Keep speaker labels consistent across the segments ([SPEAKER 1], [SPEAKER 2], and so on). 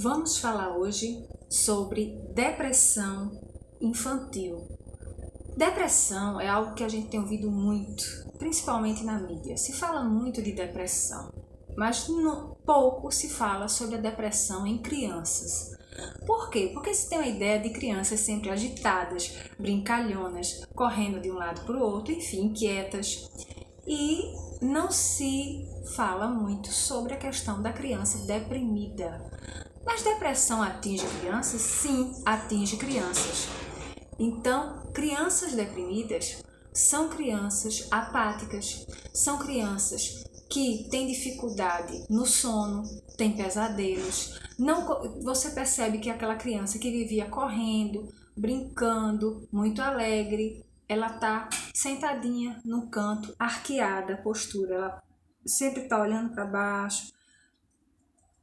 [SPEAKER 1] Vamos falar hoje sobre depressão infantil. Depressão é algo que a gente tem ouvido muito, principalmente na mídia. Se fala muito de depressão, mas pouco se fala sobre a depressão em crianças. Por quê? Porque se tem uma ideia de crianças sempre agitadas, brincalhonas, correndo de um lado para o outro, enfim, inquietas. E não se fala muito sobre a questão da criança deprimida. Mas depressão atinge crianças? Sim, atinge crianças. Então, crianças deprimidas são crianças apáticas, são crianças que têm dificuldade no sono, têm pesadelos. Você percebe que aquela criança que vivia correndo, brincando, muito alegre, ela está sentadinha no canto, arqueada a postura, ela sempre está olhando para baixo.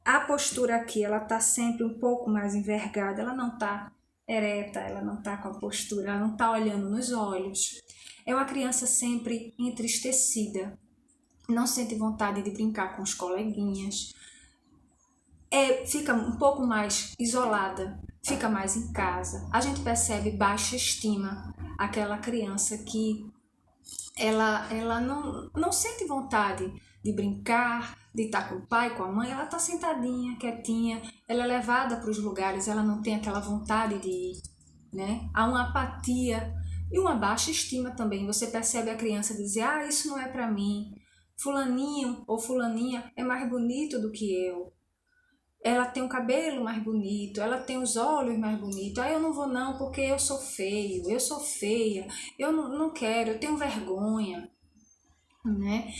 [SPEAKER 1] A postura aqui, ela está sempre um pouco mais envergada, ela não está ereta, ela não está com a postura, ela não está olhando nos olhos. É uma criança sempre entristecida, não sente vontade de brincar com os coleguinhas, fica um pouco mais isolada, fica mais em casa. A gente percebe baixa estima, aquela criança que ela não sente vontade de brincar, de estar com o pai, com a mãe, ela está sentadinha, quietinha, ela é levada para os lugares, ela não tem aquela vontade de ir, né? Há uma apatia e uma baixa estima também. Você percebe a criança dizer, isso não é para mim, fulaninho ou fulaninha é mais bonito do que eu, ela tem o cabelo mais bonito, ela tem os olhos mais bonitos, eu não vou não porque eu sou feio, eu sou feia, eu não quero, eu tenho vergonha, né?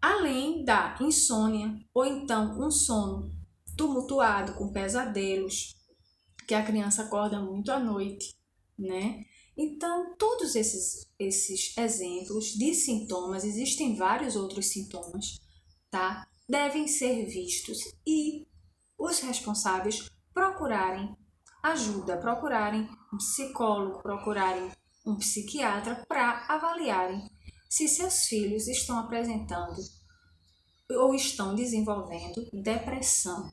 [SPEAKER 1] Além da insônia, ou então um sono tumultuado com pesadelos, que a criança acorda muito à noite, né? Então, todos esses exemplos de sintomas, existem vários outros sintomas, tá? Devem ser vistos e os responsáveis procurarem ajuda, procurarem um psicólogo, procurarem um psiquiatra para avaliarem se seus filhos estão apresentando ou estão desenvolvendo depressão.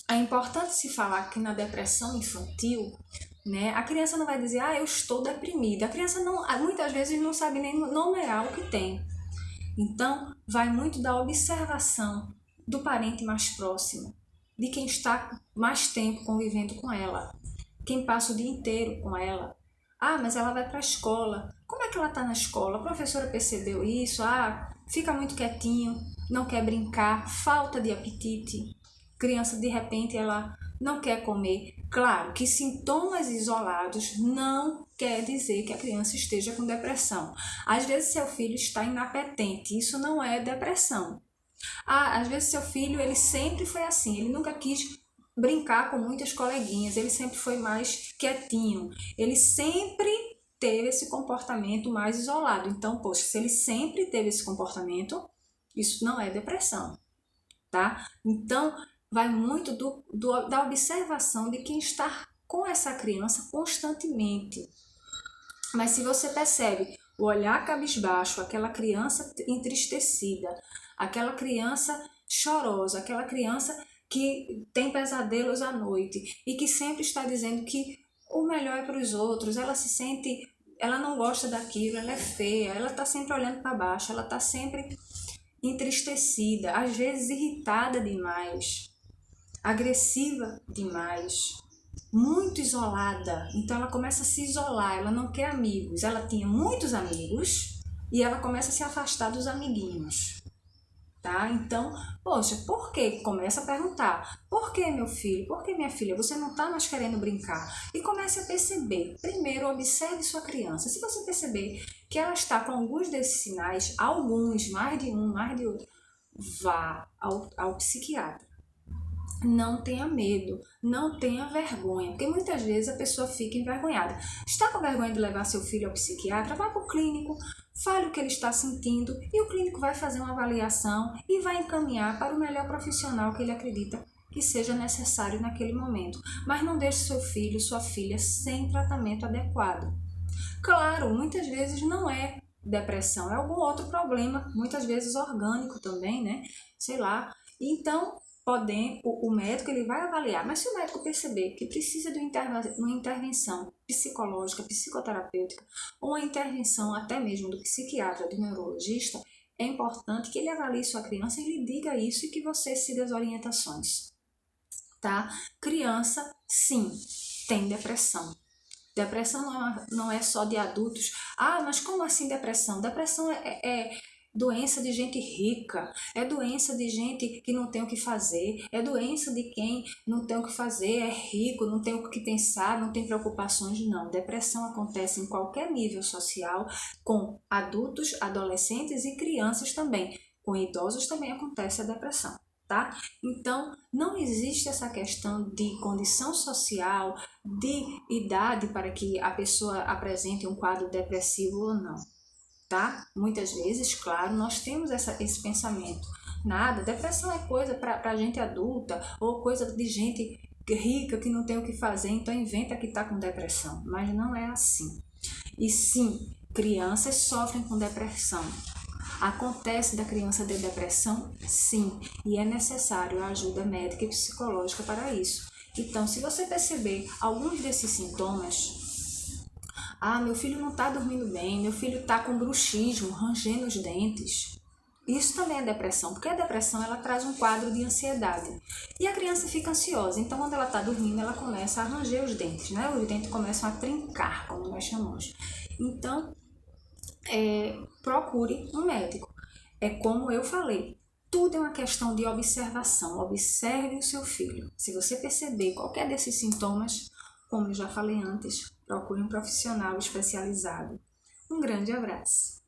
[SPEAKER 1] É importante se falar que na depressão infantil, né, a criança não vai dizer, eu estou deprimida. A criança muitas vezes não sabe nem nomear o que tem. Então, vai muito da observação do parente mais próximo, de quem está mais tempo convivendo com ela, quem passa o dia inteiro com ela. Mas ela vai para a escola. Como é que ela está na escola? A professora percebeu isso? Fica muito quietinho, não quer brincar, falta de apetite. Criança, de repente, ela não quer comer. Claro que sintomas isolados não quer dizer que a criança esteja com depressão. Às vezes seu filho está inapetente, isso não é depressão. Às vezes seu filho, ele sempre foi assim, ele nunca quis brincar com muitas coleguinhas, ele sempre foi mais quietinho, ele sempre teve esse comportamento mais isolado. Então, se ele sempre teve esse comportamento, isso não é depressão, tá? Então, vai muito da observação de quem está com essa criança constantemente. Mas se você percebe o olhar cabisbaixo, aquela criança entristecida, aquela criança chorosa, aquela criança que tem pesadelos à noite e que sempre está dizendo que o melhor é para os outros, ela não gosta daquilo, ela é feia, ela está sempre olhando para baixo, ela está sempre entristecida, às vezes irritada demais, agressiva demais, muito isolada. Então ela começa a se isolar, ela não quer amigos. Ela tinha muitos amigos e ela começa a se afastar dos amiguinhos, tá? Então, por que? Começa a perguntar, por que meu filho? Por que minha filha? Você não está mais querendo brincar? E comece a perceber. Primeiro, observe sua criança. Se você perceber que ela está com alguns desses sinais, alguns, mais de um, mais de outro, vá ao psiquiatra. Não tenha medo, não tenha vergonha, porque muitas vezes a pessoa fica envergonhada. Está com vergonha de levar seu filho ao psiquiatra? Vá para o clínico, fale o que ele está sentindo e o clínico vai fazer uma avaliação e vai encaminhar para o melhor profissional que ele acredita que seja necessário naquele momento. Mas não deixe seu filho, sua filha sem tratamento adequado. Claro, muitas vezes não é depressão, é algum outro problema, muitas vezes orgânico também, né? Sei lá. Então, o médico ele vai avaliar, mas se o médico perceber que precisa de uma intervenção psicológica, psicoterapêutica, ou uma intervenção até mesmo do psiquiatra, do neurologista, é importante que ele avalie sua criança e lhe diga isso e que você siga as orientações, tá? Criança, sim, tem depressão. Depressão não é só de adultos. Ah, mas como assim depressão? Depressão é doença de gente rica, é doença de gente que não tem o que fazer, é doença de quem não tem o que fazer, é rico, não tem o que pensar, não tem preocupações, não. Depressão acontece em qualquer nível social, com adultos, adolescentes e crianças também. Com idosos também acontece a depressão, tá? Então, não existe essa questão de condição social, de idade para que a pessoa apresente um quadro depressivo ou não, tá? Muitas vezes, claro, nós temos esse pensamento. Nada, depressão é coisa para gente adulta ou coisa de gente rica que não tem o que fazer, então inventa que está com depressão. Mas não é assim. E sim, crianças sofrem com depressão. Acontece da criança ter depressão? Sim, e é necessário a ajuda médica e psicológica para isso. Então, se você perceber alguns desses sintomas, meu filho não está dormindo bem, meu filho está com bruxismo, rangendo os dentes. Isso também é depressão, porque a depressão ela traz um quadro de ansiedade. E a criança fica ansiosa, então quando ela está dormindo, ela começa a ranger os dentes, né? Os dentes começam a trincar, como nós chamamos. Então, procure um médico. É como eu falei, tudo é uma questão de observação. Observe o seu filho. Se você perceber qualquer desses sintomas, como eu já falei antes, procure um profissional especializado. Um grande abraço.